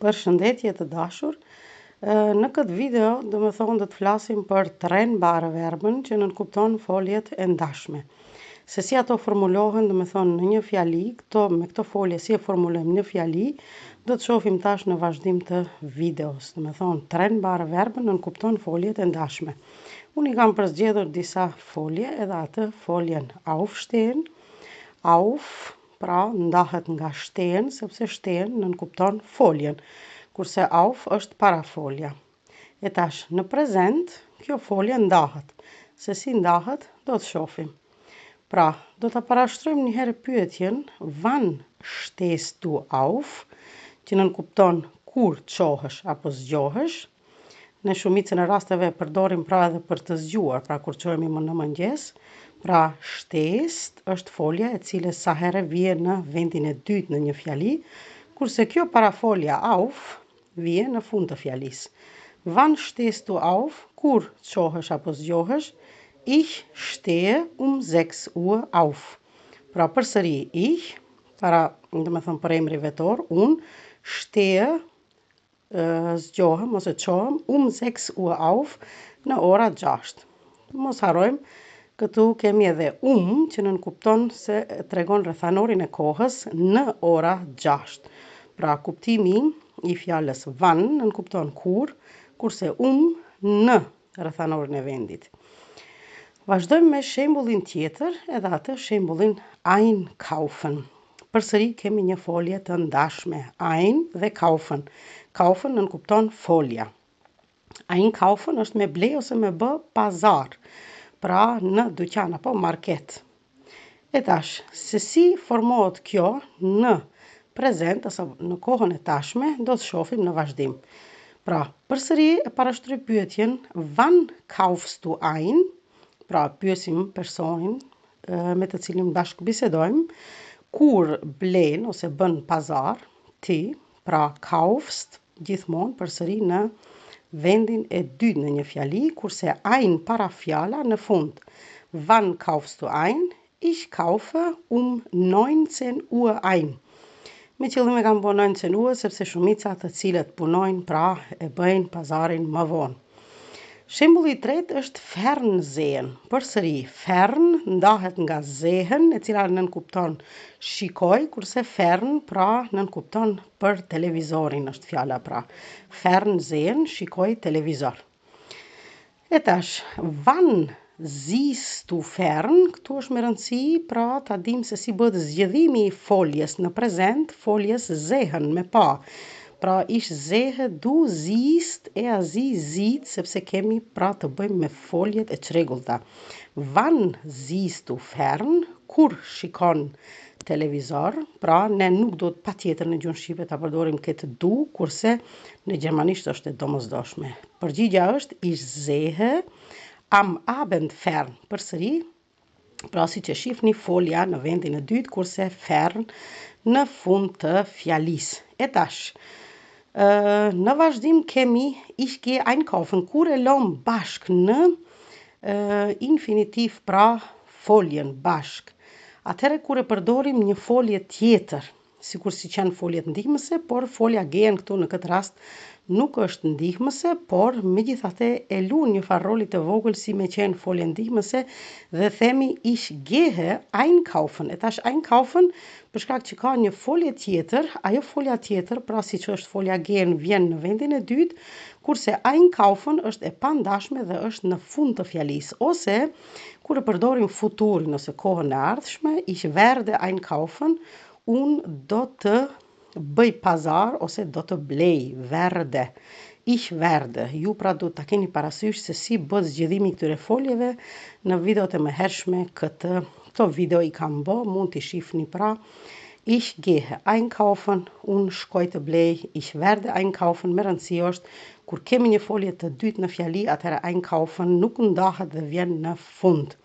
Përshëndetje të dashur. Në këtë video do të flasim për trembare verbën që nënkupton foljet e ndashme. Se si ato formulohen, në një fjali, me këto folje si e formulojmë një fjali, do të shohim tash në vazhdim të videos. Trembare verbën nënkupton foljet e ndashme. Unë I kam përzgjedhur disa folje, edhe atë foljen aufstehen, auf, pra ndahet nga shten, sepse shten nënkupton foljen, kurse auf është para folja. E tash, në prezent, kjo folje ndahet. Se si ndahet, do të shohim. Pra, do të parashtrojmë një herë pyetjen, wann stehst du auf, që nënkupton kur qohesh apo zgjohesh. Në shumicën e rasteve përdorim pra edhe për të zgjuar, pra kur qohemi më në mëngjes. Pra, stehst është folja e cilës sa herë vjen në vendin e dytë në një fjali, kurse kjo parafolja auf vjen në fund të fjalisë. Wann stehst du auf? Kur qohesh apo zgjohesh? Ich stehe 6 Uhr auf. Pra përsëri ich, për emri vetor, unë stehe, zgjohem ose qohem 6 Uhr auf në ora 6. Mos harojmë, këtu kemi edhe që nënkupton se tregon rrethanorin e kohës në ora 6. Pra kuptimi I fjalës wann nënkupton kur, kurse në rrethanorin e vendit. Vazhdojmë me shembullin tjetër, edhe atë shembullin einkaufen. Përsëri kemi një folje të ndashme, ein dhe kaufen. Kaufen nënkupton folja. Einkaufen është me ble ose me bë pazar, pra në dyqan apo market. E tash, se si formohet kjo në prezent ose në kohën e tashme, do të shohim në vazhdim. Pra, përsëri e parashtryj pyetjen, wann kaufst du ein? Pra, pyesim personin me të cilin bashkë bisedojmë, kur blen ose bën pazar, ti, pra kaufst, gjithmonë përsëri në vendin e dytë në një fjali, kurse ein para fjala në fund. Wann kaufst du ein? Ich kaufe 19 Uhr ein. Me qëllim e kam bo 19 Uhr, sepse shumica të cilët punojnë, pra e bëjnë pazarin më vonë. Shembulli I tretë është fernsehen. Përsëri, fern ndahet nga sehen, e cila nënkupton shikoj, kurse fern pra nënkupton për televizorin, është fjala pra. Fernsehen, shikoj televizor. E tash, wann siehst du fern? Këtu është me rëndësi, pra ta dim se si bëhet zgjedhimi I foljes në prezent, foljes sehen me pa. Pra, ich sehe, du siehst, sie sieht, sepse kemi pra të bëjmë me foljet e çrregullta. Wann siehst du fern? Kur shikon televizor? Pra, ne nuk do të patjetër në gjuhën shqipe ta përdorim këtë du, kurse në gjermanisht është e domosdoshme. Përgjigja është ich sehe am Abend fern. Përsëri, pra siç e shihni folja në vendin e dytë, kurse fern në fund të fjalisë. E tash, në vazhdim kemi ich gehe einkaufen, kur e lëm bashk në infinitiv, pra foljen bashk. Atëherë kur e përdorim një folje tjetër, sikur si qenë foljet ndihmëse, por folja gehen këtu në këtë rast nuk është ndihmëse, por megjithatë e luan një farë roli të vogël si me qenë folje ndihmëse dhe themi ich gehe einkaufen. E tash einkaufen, për shkak që ka një folje tjetër, ajo folja tjetër, pra siç është folja gehen, vjen në vendin e dytë, kurse einkaufen është e pandashme dhe është në fund të fjalisë, ose kur e përdorim futurin ose kohën e ardhshme, ich werde einkaufen, unë do të bëj pazar ose do të blej, verde. Ich werde. Ju pra do të keni parasysh se si bëhet zgjedhimi këtyre foljeve në videot e mëhershme. Këto video I kam bë, mund t'i shihni pra. Ich gehe einkaufen, unë shkoj të blej, ich werde einkaufen, me rëndësi është kur kemi një folje të dytë në fjali, atëherë einkaufen nuk ndahet dhe vjen në fund.